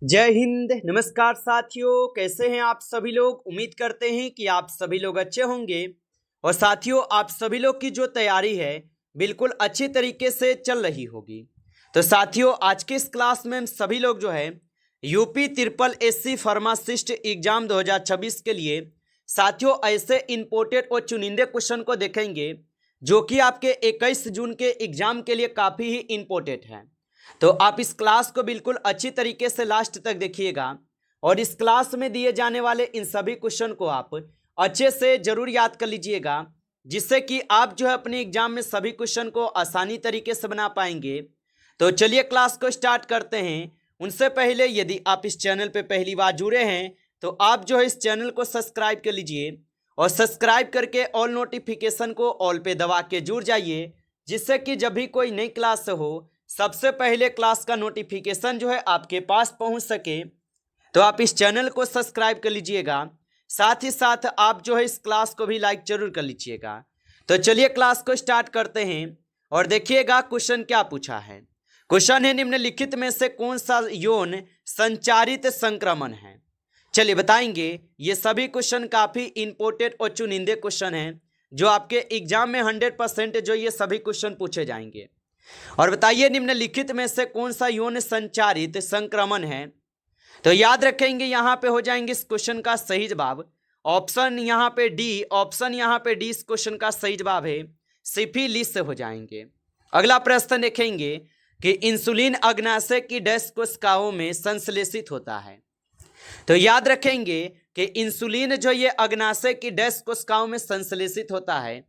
जय हिंद। नमस्कार साथियों, कैसे हैं आप सभी लोग। उम्मीद करते हैं कि आप सभी लोग अच्छे होंगे। और साथियों, आप सभी लोग की जो तैयारी है बिल्कुल अच्छी तरीके से चल रही होगी। तो साथियों, आज के इस क्लास में हम सभी लोग जो है UP triple SC pharmacist exam 2026 के लिए साथियों ऐसे इंपोर्टेड और चुनिंदे क्वेश्चन को देखेंगे जो कि आपके 21 जून के एग्जाम के लिए काफ़ी ही इंपॉर्टेंट है। तो आप इस क्लास को बिल्कुल अच्छी तरीके से लास्ट तक देखिएगा और इस क्लास में दिए जाने वाले इन सभी क्वेश्चन को आप अच्छे से जरूर याद कर लीजिएगा, जिससे कि आप जो है अपने एग्जाम में सभी क्वेश्चन को आसानी तरीके से बना पाएंगे। तो चलिए क्लास को स्टार्ट करते हैं। उनसे पहले यदि आप इस चैनल पे पहली बार जुड़े हैं तो आप जो है इस चैनल को सब्सक्राइब कर लीजिए और सब्सक्राइब करके ऑल नोटिफिकेशन को ऑल पे दबा के जुड़ जाइए, जिससे कि जब भी कोई नई क्लास हो सबसे पहले क्लास का नोटिफिकेशन जो है आपके पास पहुंच सके। तो आप इस चैनल को सब्सक्राइब कर लीजिएगा, साथ ही साथ आप जो है इस क्लास को भी लाइक जरूर कर लीजिएगा। तो चलिए क्लास को स्टार्ट करते हैं और देखिएगा क्वेश्चन क्या पूछा है। क्वेश्चन है, निम्नलिखित में से कौन सा यौन संचारित संक्रमण है। चलिए बताएंगे। ये सभी क्वेश्चन काफी इंपॉर्टेंट और चुनिंदे क्वेश्चन हैं जो आपके एग्जाम में 100% जो ये सभी क्वेश्चन पूछे जाएंगे। और बताइए निम्नलिखित में से कौन सा यौन संचारित संक्रमण है। तो याद रखेंगे यहाँ पे हो जाएंगे इस क्वेश्चन का सही जवाब ऑप्शन यहाँ पे डी। ऑप्शन यहाँ पे डी इस क्वेश्चन का सही जवाब है, सिफिलिस से हो जाएंगे। अगला प्रश्न देखेंगे कि इंसुलिन अग्नाशय की डैश कोशिकाओं में संश्लेषित होता है। तो याद रखेंगे कि इंसुलिन जो ये अग्नाशय की डैश कोशिकाओं में संश्लेषित होता है।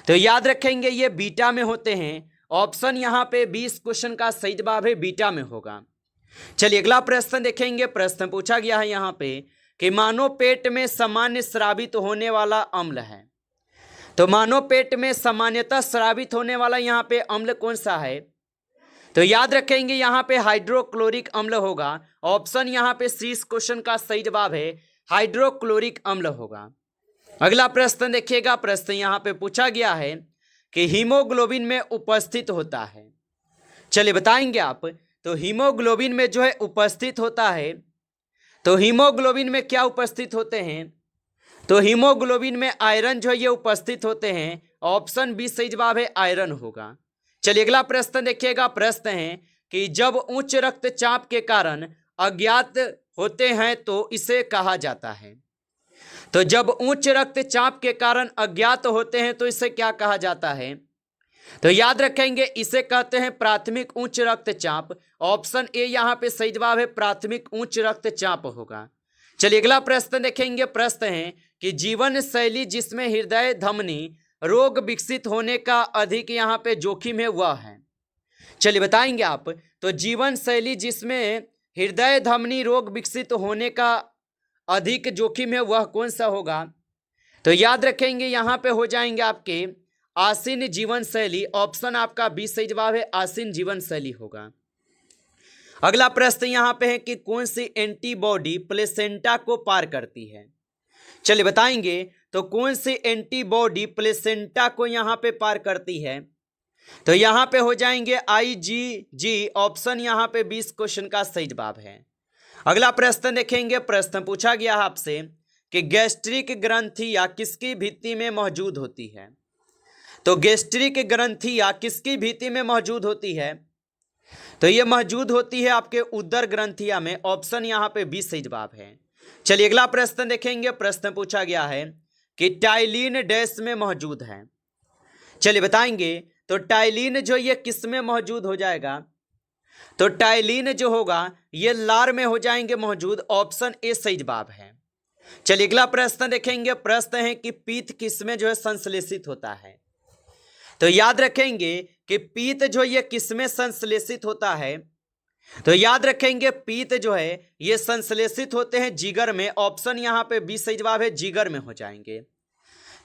तो याद रखेंगे ये बीटा में होते हैं। ऑप्शन यहाँ पे 20 क्वेश्चन का सही जवाब है, बीटा में होगा। चलिए अगला प्रश्न देखेंगे। प्रश्न पूछा गया है यहाँ पे कि मानव पेट में सामान्य स्रावित होने वाला अम्ल है। तो मानव पेट में सामान्यतः स्रावित होने वाला यहाँ पे अम्ल कौन सा है। तो याद रखेंगे यहाँ पे हाइड्रोक्लोरिक अम्ल होगा। ऑप्शन यहाँ पे सी इस क्वेश्चन का सही जवाब है, हाइड्रोक्लोरिक अम्ल होगा। अगला प्रश्न देखिएगा। प्रश्न यहाँ पे पूछा गया है कि हीमोग्लोबिन में उपस्थित होता है। चलिए बताएंगे आप। तो हीमोग्लोबिन में जो है उपस्थित होता है, तो हीमोग्लोबिन में क्या उपस्थित होते हैं। तो हीमोग्लोबिन में आयरन जो है ये उपस्थित होते हैं। ऑप्शन बी सही जवाब है, आयरन होगा। चलिए अगला प्रश्न देखिएगा। प्रश्न है कि जब उच्च रक्तचाप के कारण अज्ञात होते हैं तो इसे कहा जाता है। तो जब उच्च रक्तचाप के कारण अज्ञात होते हैं तो इसे क्या कहा जाता है। तो याद रखेंगे इसे कहते हैं प्राथमिक उच्च रक्तचाप। ऑप्शन ए यहाँ पे सही जवाब है, प्राथमिक उच्च रक्तचाप होगा। चलिए अगला प्रश्न देखेंगे। प्रश्न है कि जीवन शैली जिसमें हृदय धमनी रोग विकसित होने का अधिक यहाँ पे जोखिम है वह है। चलिए बताएंगे आप। तो जीवन शैली जिसमें हृदय धमनी रोग विकसित होने का अधिक जोखिम है वह कौन सा होगा। तो याद रखेंगे यहाँ पे हो जाएंगे आपके आसीन जीवन शैली। ऑप्शन आपका बी सही जवाब है, आसीन जीवन शैली होगा। अगला प्रश्न यहाँ पे है कि कौन सी एंटीबॉडी प्लेसेंटा को पार करती है। चलिए बताएंगे। तो कौन सी एंटीबॉडी प्लेसेंटा को यहाँ पे पार करती है। तो यहाँ पे हो जाएंगे IgG। ऑप्शन यहाँ पे 20 क्वेश्चन का सही जवाब है। अगला प्रश्न देखेंगे। प्रश्न पूछा गया है आपसे कि गैस्ट्रिक ग्रंथियां किसकी भित्ति में मौजूद होती है। तो गैस्ट्रिक ग्रंथियां किसकी भित्ति में मौजूद होती है। तो ये मौजूद होती है आपके उदर ग्रंथियां में। ऑप्शन यहाँ पे 20 सही जवाब है। चलिए अगला प्रश्न देखेंगे। प्रश्न पूछा गया है कि टाइलिन डैश में मौजूद है। चलिए बताएंगे। तो टाइलिन जो ये किस में मौजूद हो जाएगा। तो टाइलिन जो होगा ये लार में हो जाएंगे मौजूद। ऑप्शन ए सही जवाब है। चलिए अगला प्रश्न देखेंगे। प्रश्न है कि पीत किस में जो है संश्लेषित होता है। तो याद रखेंगे कि पीत जो ये किस में संश्लेषित होता है। तो याद रखेंगे पीत जो है ये संश्लेषित होते हैं जिगर में। ऑप्शन यहाँ पे बी सही जवाब है, जिगर में हो जाएंगे।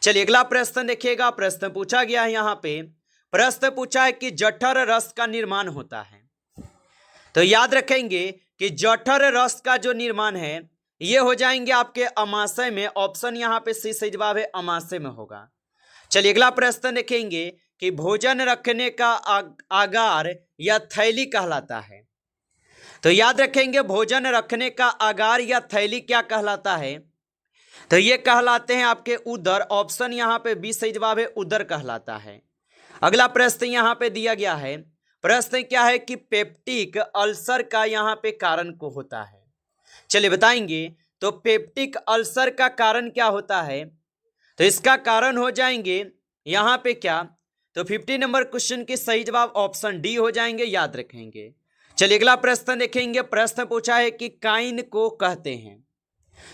चलिए अगला प्रश्न देखिएगा। प्रश्न पूछा गया है यहाँ पे। प्रश्न पूछा है कि जठर रस का निर्माण होता है। तो याद रखेंगे कि जठर रस का जो निर्माण है ये हो जाएंगे आपके अमाशय में। ऑप्शन यहाँ पे सी सही जवाब है, अमाशय में होगा। चलिए अगला प्रश्न देखेंगे कि भोजन रखने का आगार या थैली कहलाता है। तो याद रखेंगे भोजन रखने का अगार या थैली क्या कहलाता है? तो ये कहलाते हैं आपके उदर। ऑप्शन यहाँ पे बी सही जवाब है, उदर कहलाता है। अगला प्रश्न यहाँ पे दिया गया है, प्रश्न क्या है कि पेप्टिक अल्सर का यहाँ पे कारण को होता है। चलिए बताएंगे। तो पेप्टिक अल्सर का कारण क्या होता है? तो इसका कारण हो जाएंगे यहाँ पे क्या, तो 50 नंबर क्वेश्चन के सही जवाब ऑप्शन डी हो जाएंगे, याद रखेंगे। चलिए अगला प्रश्न देखेंगे। प्रश्न पूछा है कि काइन को कहते हैं।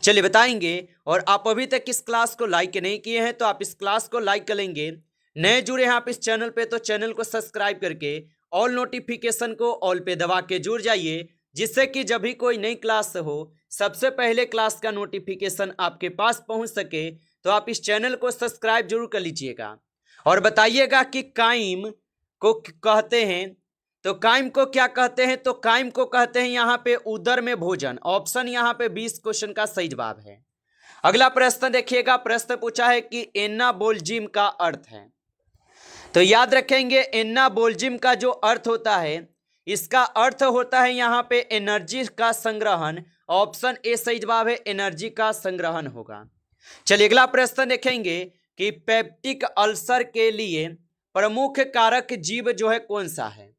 चलिए बताएंगे। और आप अभी तक इस क्लास को लाइक नहीं किए हैं तो आप इस क्लास को लाइक करेंगे। नए जुड़े हैं आप इस चैनल पे तो चैनल को सब्सक्राइब करके ऑल नोटिफिकेशन को ऑल पे दबा के जुड़ जाइए, जिससे कि जब भी कोई नई क्लास हो सबसे पहले क्लास का नोटिफिकेशन आपके पास पहुंच सके। तो आप इस चैनल को सब्सक्राइब जरूर कर लीजिएगा और बताइएगा कि काइम को कहते हैं। तो काइम को क्या कहते हैं? तो काइम को कहते हैं यहाँ पे उदर में भोजन। ऑप्शन यहाँ पे 20 क्वेश्चन का सही जवाब है। अगला प्रश्न देखिएगा। प्रश्न पूछा है कि एनाबोलिज्म का अर्थ है। तो याद रखेंगे एनाबोलिज्म का जो अर्थ होता है, इसका अर्थ होता है यहाँ पे एनर्जी का संग्रहण। ऑप्शन ए सही जवाब है, एनर्जी का संग्रहण होगा। चलिए अगला प्रश्न देखेंगे कि पेप्टिक अल्सर के लिए प्रमुख कारक जीव जो है कौन सा है?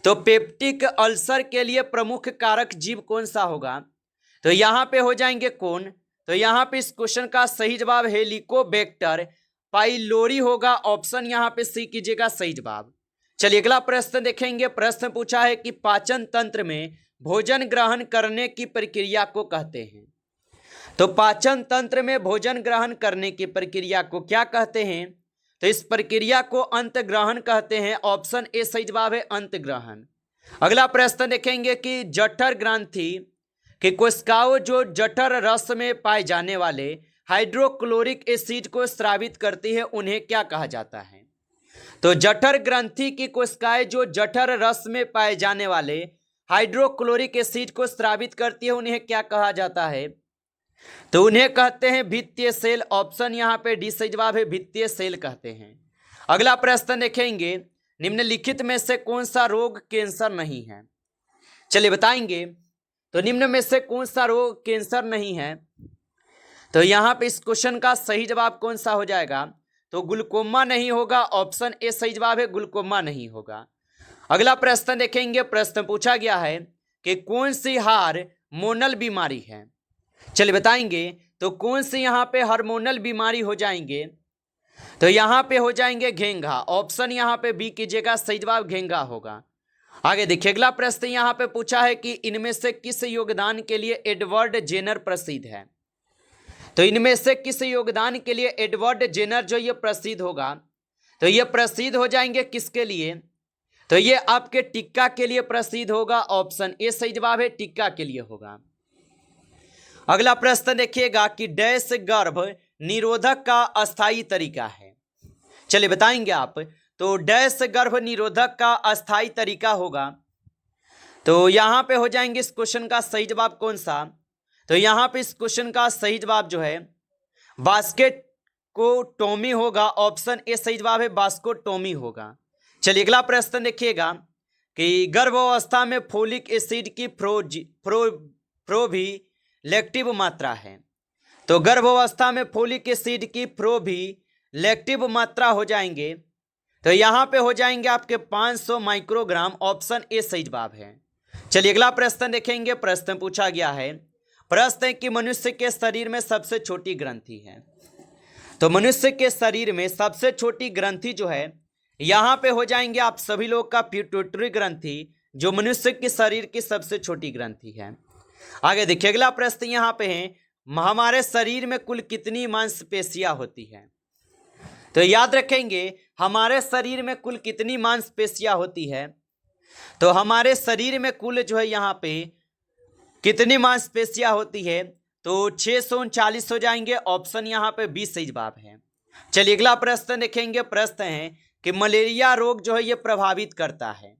तो पेप्टिक अल्सर के लिए प्रमुख कारक जीव कौन सा होगा? तो यहां पे हो जाएंगे कौन? तो यहां पे इस क्वेश्चन का सही जवाब हेलिकोबैक्टर पाइलोरी होगा। ऑप्शन यहां पे सी कीजिएगा सही जवाब। चलिए अगला प्रश्न देखेंगे। प्रश्न पूछा है कि पाचन तंत्र में भोजन ग्रहण करने की प्रक्रिया को कहते हैं। तो पाचन तंत्र में भोजन ग्रहण करने की प्रक्रिया को क्या कहते हैं? तो इस प्रक्रिया को अंतग्रहण कहते हैं। ऑप्शन ए सही जवाब है, अंतग्रहण। अगला प्रश्न देखेंगे कि जठर ग्रंथि के कोशिकाओं जो जठर रस में पाए जाने वाले हाइड्रोक्लोरिक एसिड को स्रावित करती है, उन्हें क्या कहा जाता है? तो जठर ग्रंथि की कोशिकाएं जो जठर रस में पाए जाने वाले हाइड्रोक्लोरिक एसिड को स्रावित करती है, उन्हें क्या कहा जाता है? तो उन्हें कहते हैं भित्तीय सेल। ऑप्शन यहाँ पे डी सही जवाब है, भित्तीय सेल कहते हैं। अगला प्रश्न देखेंगे। निम्नलिखित में से कौन सा रोग कैंसर नहीं है? चलिए बताएंगे। तो निम्न में से कौन सा रोग कैंसर नहीं है? तो यहाँ पे इस क्वेश्चन का सही जवाब कौन सा हो जाएगा? तो ग्लूकोमा नहीं होगा। ऑप्शन ए सही जवाब है, ग्लूकोमा नहीं होगा। अगला प्रश्न देखेंगे। प्रश्न पूछा गया है कि कौन सी हार्मोनल बीमारी है? चलिए बताएंगे। तो कौन सी यहाँ पे हार्मोनल बीमारी हो जाएंगे? तो यहाँ पे हो जाएंगे घेंघा। ऑप्शन यहाँ पे बी कीजिएगा सही जवाब, घेंघा होगा। आगे देखिए अगला प्रश्न यहाँ पे पूछा है कि इनमें से किस योगदान के लिए एडवर्ड जेनर प्रसिद्ध है? तो इनमें से किस योगदान के लिए एडवर्ड जेनर जो ये प्रसिद्ध होगा? तो ये प्रसिद्ध हो जाएंगे किसके लिए? तो ये आपके टीका के लिए प्रसिद्ध होगा। ऑप्शन ए सही जवाब है, टीका के लिए होगा। अगला प्रश्न देखिएगा कि डैश गर्भ निरोधक का अस्थायी तरीका है। चलिए बताएंगे आप। तो डैश गर्भ निरोधक का अस्थायी तरीका होगा। तो यहाँ पे हो जाएंगे इस क्वेश्चन का सही जवाब कौन सा? तो यहाँ पे इस क्वेश्चन का सही जवाब जो है बास्केटोटोमी होगा। ऑप्शन ए सही जवाब है, बास्केटोटोमी होगा। चलिए अगला प्रश्न देखिएगा कि गर्भावस्था में फोलिक एसिड की प्रोविलेक्टिव मात्रा है। तो गर्भावस्था में फोलिक एसिड की प्रोविलेक्टिव मात्रा हो जाएंगे। तो यहाँ पे हो जाएंगे आपके 500 माइक्रोग्राम। ऑप्शन ए सही जवाब है। चलिए अगला प्रश्न देखेंगे। प्रश्न पूछा गया है, प्रश्न है कि मनुष्य के शरीर में सबसे छोटी ग्रंथि है। तो मनुष्य के शरीर में सबसे छोटी ग्रंथि जो है यहाँ पे हो जाएंगे आप सभी लोग का पिट्यूटरी ग्रंथि, जो मनुष्य के शरीर की सबसे छोटी ग्रंथि है। आगे देखिए अगला प्रश्न यहाँ पे है, हमारे शरीर में कुल कितनी मांसपेशियां होती हैं? तो याद रखेंगे हमारे शरीर में कुल कितनी मांसपेशियां होती है? तो हमारे शरीर में कुल जो है यहाँ पे कितनी मांसपेशियां होती है? तो 639 हो जाएंगे। ऑप्शन यहाँ पे 20 सही जवाब है। चलिए अगला प्रश्न देखेंगे। प्रश्न है कि मलेरिया रोग जो है ये प्रभावित करता है।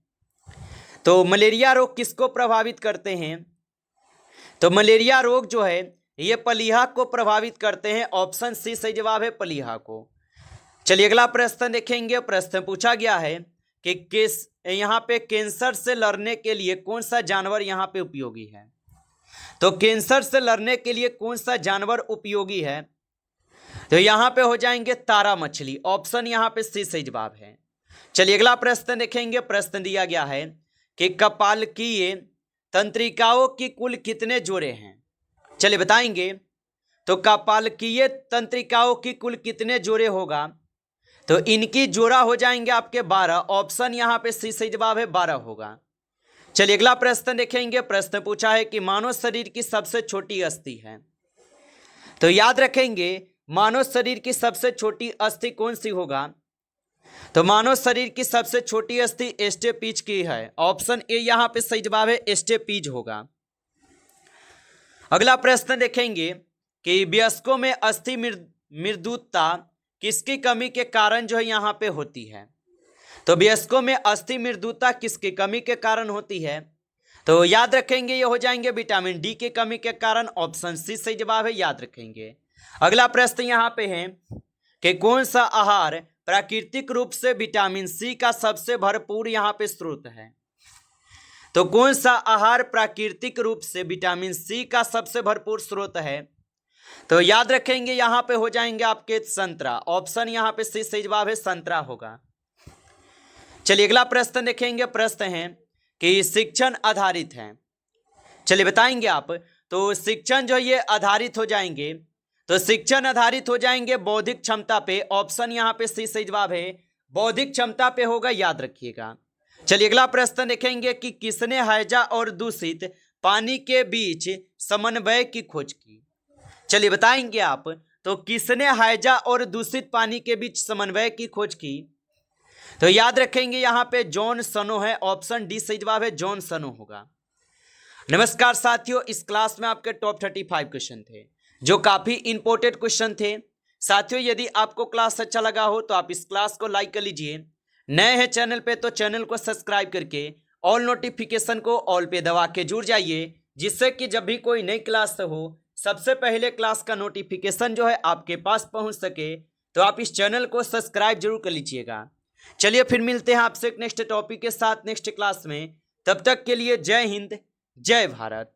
तो मलेरिया रोग किसको प्रभावित करते हैं? तो मलेरिया रोग जो है ये प्लीहा को प्रभावित करते हैं। ऑप्शन सी सही जवाब है, प्लीहा को। चलिए अगला प्रश्न देखेंगे। प्रश्न पूछा गया है कि किस यहाँ पे कैंसर से लड़ने के लिए कौन सा जानवर यहाँ पे उपयोगी है। तो कैंसर से लड़ने के लिए कौन सा जानवर उपयोगी है, तो यहाँ पे हो जाएंगे तारा मछली। ऑप्शन यहाँ पे सी सही जवाब है। चलिए अगला प्रश्न देखेंगे। प्रश्न दिया गया है कि कपालकीय तंत्रिकाओं की कुल कितने जोड़े हैं। चलिए बताएंगे। तो कपालकीय तंत्रिकाओं की कुल कितने जोड़े होगा, तो इनकी जोड़ा हो जाएंगे आपके 12। ऑप्शन यहाँ पे सी सही जवाब है, 12 होगा। चलिए अगला प्रश्न देखेंगे। प्रश्न पूछा है कि मानव शरीर की सबसे छोटी अस्थि है। तो याद रखेंगे मानव शरीर की सबसे छोटी अस्थि कौन सी होगा, तो मानव शरीर की सबसे छोटी अस्थि स्टेपीज की है। ऑप्शन ए यहाँ पे सही जवाब है, स्टेपीज होगा। अगला प्रश्न देखेंगे कि वयस्कों में अस्थि मृदुता किसकी कमी के कारण जो है यहाँ पे होती है। तो वयस्कों में अस्थि मृदुता किसकी कमी के कारण होती है, तो याद रखेंगे ये हो जाएंगे विटामिन डी की कमी के कारण। ऑप्शन सी सही जवाब है, याद रखेंगे। अगला प्रश्न यहाँ पे है कि कौन सा आहार प्राकृतिक रूप से विटामिन सी का सबसे भरपूर यहाँ पे स्रोत है। तो कौन सा आहार प्राकृतिक रूप से विटामिन सी का सबसे भरपूर स्रोत है, तो याद रखेंगे यहाँ पे हो जाएंगे आपके संतरा। ऑप्शन यहाँ पे सी सही जवाब है, संतरा होगा। चलिए अगला प्रश्न देखेंगे। प्रश्न है कि शिक्षण आधारित है। चलिए बताएंगे आप। तो शिक्षण जो ये आधारित हो जाएंगे, तो शिक्षण आधारित हो जाएंगे बौद्धिक क्षमता पे। ऑप्शन यहाँ पे सी सही जवाब है, बौद्धिक क्षमता पे होगा, याद रखिएगा। चलिए अगला प्रश्न देखेंगे कि किसने हैजा और दूषित पानी के बीच समन्वय की खोज की। चलिए बताएंगे आप। तो किसने हैजा और दूषित पानी के बीच समन्वय की खोज की, तो याद रखेंगे यहाँ पे जॉन सनो है। ऑप्शन डी सही जवाब है, जॉन सनो होगा। नमस्कार साथियों, इस क्लास में आपके टॉप 35 क्वेश्चन थे जो काफी इंपॉर्टेंट क्वेश्चन थे। साथियों यदि आपको क्लास अच्छा लगा हो तो आप इस क्लास को लाइक कर लीजिए। नए हैं चैनल पे तो चैनल को सब्सक्राइब करके ऑल नोटिफिकेशन को ऑल पे दबा के जुड़ जाइए, जिससे कि जब भी कोई नई क्लास हो सबसे पहले क्लास का नोटिफिकेशन जो है आपके पास पहुंच सके। तो आप इस चैनल को सब्सक्राइब जरूर कर लीजिएगा। चलिए फिर मिलते हैं आपसे एक नेक्स्ट टॉपिक के साथ नेक्स्ट क्लास में। तब तक के लिए जय हिंद, जय भारत।